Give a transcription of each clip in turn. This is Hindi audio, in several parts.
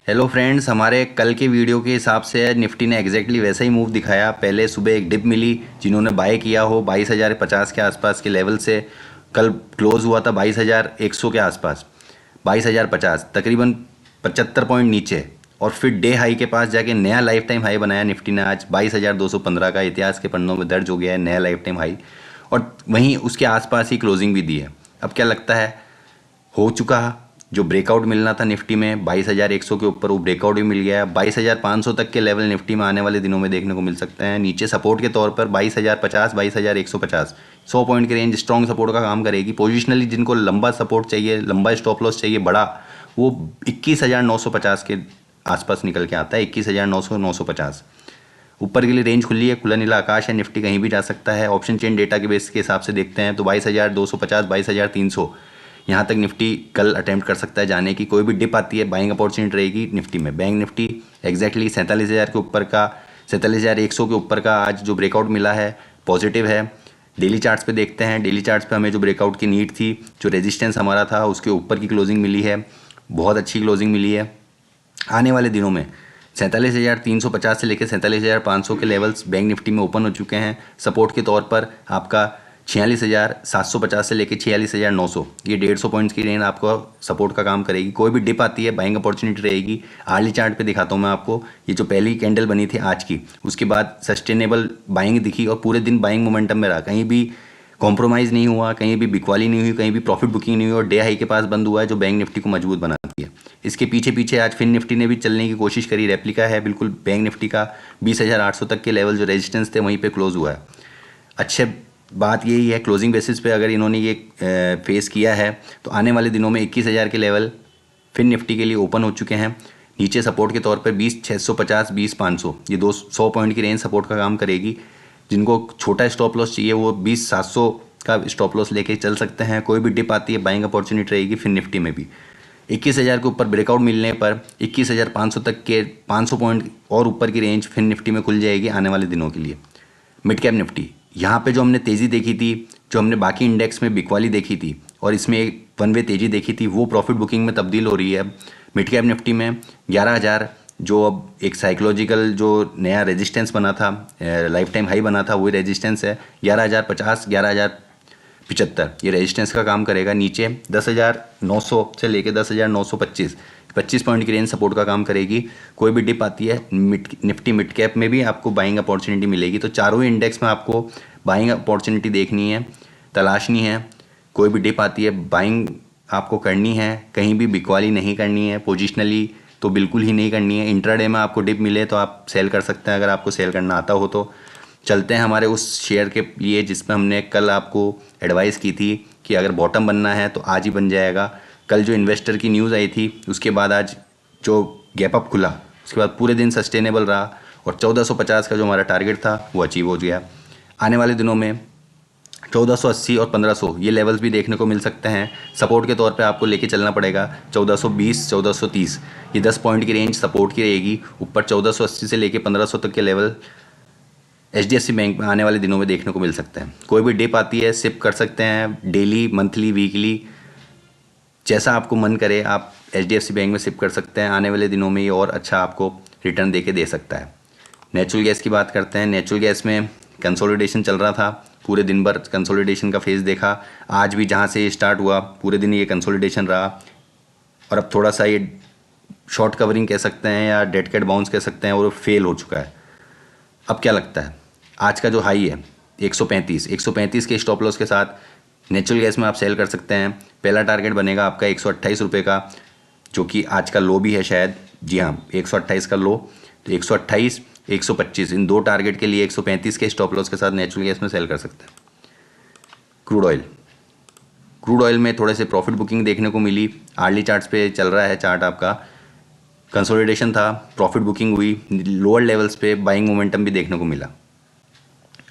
हेलो फ्रेंड्स, हमारे कल के वीडियो के हिसाब से निफ्टी ने एग्जैक्टली वैसा ही मूव दिखाया। पहले सुबह एक डिप मिली, जिन्होंने बाय किया हो 22,050 के आसपास के लेवल से कल क्लोज हुआ था 22,100 के आसपास, 22,050 तकरीबन 75 पॉइंट नीचे। और फिर डे हाई के पास जाके नया लाइफ टाइम हाई बनाया निफ्टी ने। आज 22,215 का इतिहास के पन्नों में दर्ज हो गया है नया लाइफ टाइम हाई। और वहीं उसके आसपास ही क्लोजिंग भी दी है। अब क्या लगता है, हो चुका जो ब्रेकआउट मिलना था निफ्टी में 22,100 के ऊपर, वो ब्रेकआउट भी मिल गया है। 22,500 तक के लेवल निफ्टी में आने वाले दिनों में देखने को मिल सकते हैं। नीचे सपोर्ट के तौर पर 22,050, 22,150, 100 पॉइंट की रेंज स्ट्रॉन्ग सपोर्ट का काम करेगी। पोजिशनली जिनको लंबा सपोर्ट चाहिए, लंबा स्टॉप लॉस चाहिए बड़ा, वो 21,950 के आसपास निकल के आता है। 21,900, 950 ऊपर के लिए रेंज खुली है। खुला नीला आकाश है, निफ्टी कहीं भी जा सकता है। ऑप्शन चेन डेटा के बेस के हिसाब से देखते हैं तो 22,250, 22,300 यहाँ तक निफ्टी कल अटेम्प्ट कर सकता है जाने की। कोई भी डिप आती है बाइंग अपॉर्चुनिटी रहेगी निफ्टी में। बैंक निफ्टी एग्जैक्टली 47,000 के ऊपर का, 47,100 के ऊपर का आज जो ब्रेकआउट मिला है पॉजिटिव है। डेली चार्ट्स पे देखते हैं। डेली चार्ट्स पे हमें जो ब्रेकआउट की नीड थी, जो रेजिस्टेंस हमारा था, उसके ऊपर की क्लोजिंग मिली है। बहुत अच्छी क्लोजिंग मिली है। आने वाले दिनों में 47,350 से लेकर 47,500 के लेवल्स बैंक निफ्टी में ओपन हो चुके हैं। सपोर्ट के तौर पर आपका 46,750 से लेकर 46,900, ये 150 पॉइंट्स की रेंज आपको सपोर्ट का काम करेगी। कोई भी डिप आती है बाइंग अपॉर्चुनिटी रहेगी। आर्ली चार्ट पे दिखाता हूँ मैं आपको। ये जो पहली कैंडल बनी थी आज की, उसके बाद सस्टेनेबल बाइंग दिखी और पूरे दिन बाइंग मोमेंटम में रहा। कहीं भी कॉम्प्रोमाइज़ नहीं हुआ, कहीं भी बिकवाली नहीं हुई, कहीं भी प्रॉफिट बुकिंग नहीं हुई और डे हाई के पास बंद हुआ है, जो बैंक निफ्टी को मजबूत बनाती है। इसके पीछे पीछे आज फिन निफ्टी ने भी चलने की कोशिश करी। रेप्लिका है बिल्कुल बैंक निफ्टी का। 20,800 तक के लेवल जो रेजिस्टेंस थे वहीं पे क्लोज हुआ है। अच्छे बात यही है, क्लोजिंग बेसिस पे अगर इन्होंने ये फेस किया है तो आने वाले दिनों में 21,000 के लेवल फिन निफ्टी के लिए ओपन हो चुके हैं। नीचे सपोर्ट के तौर पर 20,650, 20,500, ये 200 पॉइंट की रेंज सपोर्ट का काम करेगी। जिनको छोटा स्टॉप लॉस चाहिए वो 20,700 का स्टॉप लॉस लेके चल सकते हैं। कोई भी डिप आती है बाइंग अपॉर्चुनिटी रहेगी फिन निफ्टी में भी। 21,000 के ऊपर ब्रेकआउट मिलने पर 21,500 तक के 500 पॉइंट और ऊपर की रेंज फिन निफ्टी में खुल जाएगी आने वाले दिनों के लिए। मिड कैप निफ्टी, यहाँ पे जो हमने तेज़ी देखी थी, जो हमने बाकी इंडेक्स में बिकवाली देखी थी और इसमें एक वन वे तेज़ी देखी थी, वो प्रॉफिट बुकिंग में तब्दील हो रही है। मिड कैप निफ्टी में 11,000 जो अब एक साइकोलॉजिकल जो नया रेजिस्टेंस बना था, लाइफ टाइम हाई बना था, वही रेजिस्टेंस है। 11,050, 11,075 ये रेजिस्टेंस का काम करेगा। नीचे 10,900 से लेकर 10,925, 25 पॉइंट की रेंज सपोर्ट का काम करेगी। कोई भी डिप आती है निफ्टी मिड कैप में भी आपको बाइंग अपॉर्चुनिटी मिलेगी। तो चारों ही इंडेक्स में आपको बाइंग अपॉर्चुनिटी देखनी है, तलाशनी है। कोई भी डिप आती है बाइंग आपको करनी है, कहीं भी बिकवाली नहीं करनी है। पोजिशनली तो बिल्कुल ही नहीं करनी है। इंट्राडे में आपको डिप मिले तो आप सेल कर सकते हैं, अगर आपको सेल करना आता हो तो। चलते हैं हमारे उस शेयर के लिए जिसमें हमने कल आपको एडवाइस की थी कि अगर बॉटम बनना है तो आज ही बन जाएगा। कल जो इन्वेस्टर की न्यूज़ आई थी उसके बाद आज जो गैप अप खुला, उसके बाद पूरे दिन सस्टेनेबल रहा और 1450 का जो हमारा टारगेट था वो अचीव हो गया। आने वाले दिनों में 1480 और 1500 ये लेवल्स भी देखने को मिल सकते हैं। सपोर्ट के तौर पे आपको लेके चलना पड़ेगा 1420, 1430, ये 10 पॉइंट की रेंज सपोर्ट की रहेगी। ऊपर 1480 से लेके 1500 तक के लेवल HDFC बैंक में आने वाले दिनों में देखने को मिल सकते हैं। कोई भी डिप आती है सिप कर सकते हैं, डेली, मंथली, वीकली, जैसा आपको मन करे आप HDFC बैंक में सिप कर सकते हैं। आने वाले दिनों में ये और अच्छा आपको रिटर्न दे के दे सकता है। नेचुरल गैस की बात करते हैं। नेचुरल गैस में कंसोलिडेशन चल रहा था, पूरे दिन भर कंसोलिडेशन का फेज़ देखा। आज भी जहाँ से ये स्टार्ट हुआ पूरे दिन ये कंसोलिडेशन रहा और अब थोड़ा सा ये शॉर्ट कवरिंग कह सकते हैं या डेड कैट बाउंस कह सकते हैं और फेल हो चुका है। अब क्या लगता है, आज का जो हाई है 135 के स्टॉप लॉस के साथ नेचुरल गैस में आप सेल कर सकते हैं। पहला टारगेट बनेगा आपका 128 रुपये का, जो कि आज का लो भी है शायद। जी हाँ, 128 का लो। तो 128, 125 इन दो टारगेट के लिए 135 के स्टॉप लॉस के साथ नेचुरल गैस में सेल कर सकते हैं। क्रूड ऑयल में थोड़े से प्रॉफिट बुकिंग देखने को मिली। आर्ली चार्ट्स पे चल रहा है चार्ट आपका। कंसोलिडेशन था, प्रॉफिट बुकिंग हुई, लोअर लेवल्स पे बाइंग मोमेंटम भी देखने को मिला।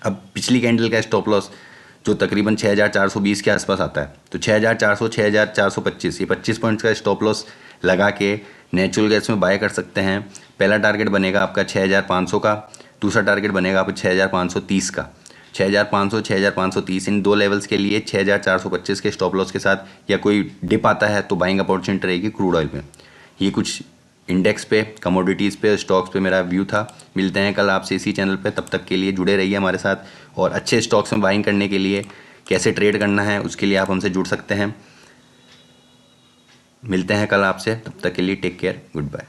अब पिछली कैंडल का स्टॉप लॉस जो तकरीबन 6,420 के आसपास आता है, तो 6,400, 6,425 ये 25 पॉइंट्स का स्टॉप लॉस लगा के नेचुरल गैस में बाय कर सकते हैं। पहला टारगेट बनेगा आपका 6,500 का, दूसरा टारगेट बनेगा आपका 6,530 का। 6,500, 6,530 इन दो लेवल्स के लिए 6,425 के स्टॉप लॉस के साथ या कोई डिप आता है तो बाइंग अपॉर्चुनिटी रहेगी क्रूड ऑयल में। ये कुछ इंडेक्स पे, कमोडिटीज़ पे, स्टॉक्स पे मेरा व्यू था। मिलते हैं कल आपसे इसी चैनल पे, तब तक के लिए जुड़े रहिए हमारे साथ। और अच्छे स्टॉक्स में बाइंग करने के लिए कैसे ट्रेड करना है उसके लिए आप हमसे जुड़ सकते हैं। मिलते हैं कल आपसे, तब तक के लिए टेक केयर, गुड बाय।